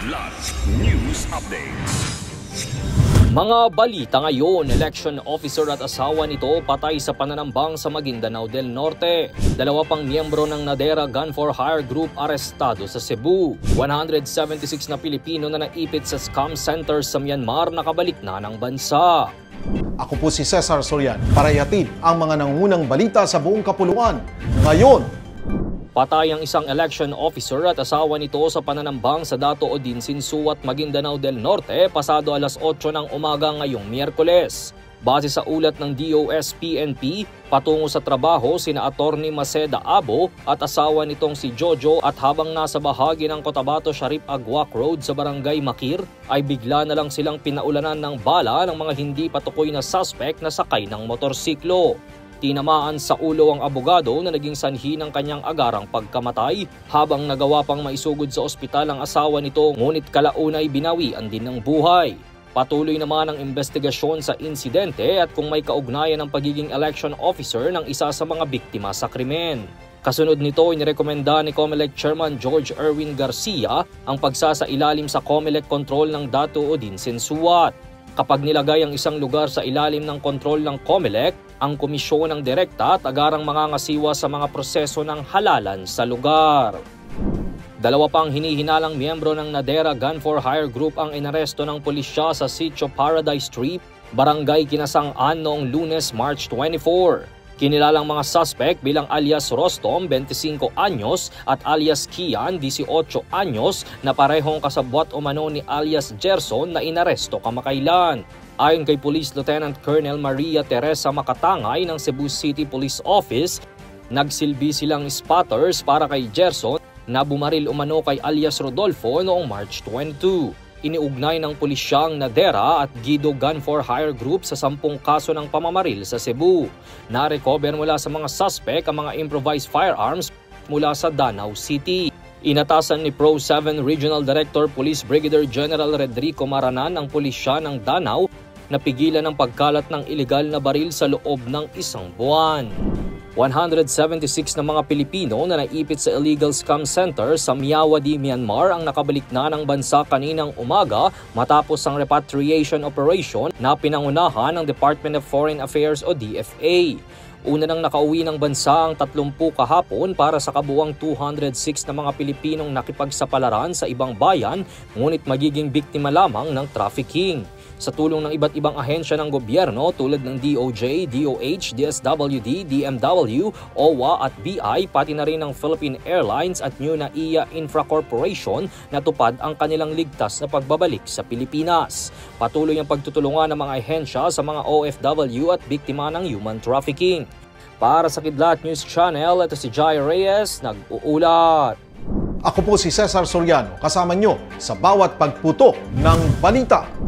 Kidlat News Updates. Mga balita ngayon, election officer at asawa nito patay sa pananambang sa Maguindanao del Norte. Dalawa pang miyembro ng Nadera Gun for Hire Group arestado sa Cebu. 176 na Pilipino na naipit sa scam center sa Myanmar nakabalik na ng bansa. Ako po si Cesar Sorian para ihatid ang mga nangungunang balita sa buong kapuluan. Ngayon, patay ang isang election officer at asawa nito sa pananambang sa Dato Odinsin Suat, Maguindanao del Norte pasado alas 8 ng umaga ngayong Miyerkules. Base sa ulat ng DOS-PNP, patungo sa trabaho sina Attorney Maceda Abo at asawa nitong si Jojo at habang nasa bahagi ng Cotabato Sharif Aguac Road sa Barangay Makir ay bigla na lang silang pinaulanan ng bala ng mga hindi patukoy na suspect na sakay ng motorsiklo. Tinamaan sa ulo ang abogado na naging sanhi ng kanyang agarang pagkamatay habang nagawa pang maisugod sa ospital ang asawa nito ngunit kalaunay binawian din ng buhay. Patuloy naman ang investigasyon sa insidente at kung may kaugnayan ng pagiging election officer ng isa sa mga biktima sa krimen. Kasunod nito, inirekomenda ni COMELEC Chairman George Erwin Garcia ang pagsasailalim sa COMELEC control ng Dato Odinsin Suat. Kapag nilagay ang isang lugar sa ilalim ng kontrol ng COMELEC, ang komisyon ng direkta at agarang mangangasiwa sa mga proseso ng halalan sa lugar. Dalawa pang hinihinalang miyembro ng Nadera Gun for Hire Group ang inaresto ng pulisya sa Sitio Paradise Street, Barangay Kinasang-an noong Lunes, March 24. Kinilalang mga suspect bilang alias Rostom, 25 anyos at alias Kian, 18 anyos na parehong kasabwat umano ni alias Gerson na inaresto kamakailan. Ayon kay Police Lieutenant Colonel Maria Teresa Makatangay ng Cebu City Police Office, nagsilbi silang spotters para kay Gerson na bumaril umano kay alias Rodolfo noong March 22. Iniugnay ng pulisyang Nadera at Guido Gun for Hire Group sa 10 kaso ng pamamaril sa Cebu. Na-recover mula sa mga suspect ang mga improvised firearms mula sa Danau City. Inatasan ni Pro 7 Regional Director Police Brigadier General Redrico Maranan ang pulisya ng Danau na pigilan ang pagkalat ng ilegal na baril sa loob ng isang buwan. 176 na mga Pilipino na naipit sa illegal scam center sa Myawaddy, Myanmar ang nakabalik na ng bansa kaninang umaga matapos ang repatriation operation na pinangunahan ng Department of Foreign Affairs o DFA. Una nang nakauwi ng bansa ang 30 kahapon para sa kabuuang 206 na mga Pilipinong nakipagsapalaran sa ibang bayan ngunit magiging biktima lamang ng trafficking. Sa tulong ng iba't ibang ahensya ng gobyerno tulad ng DOJ, DOH, DSWD, DMW, OWA at BI pati na rin ng Philippine Airlines at New NAIA Infra Corporation natupad ang kanilang ligtas na pagbabalik sa Pilipinas. Patuloy ang pagtutulungan ng mga ahensya sa mga OFW at biktima ng human trafficking. Para sa Kidlat News Channel, ito si Jai Reyes, nag-uulat. ako po si Cesar Soriano kasama nyo sa bawat pagputo ng balita.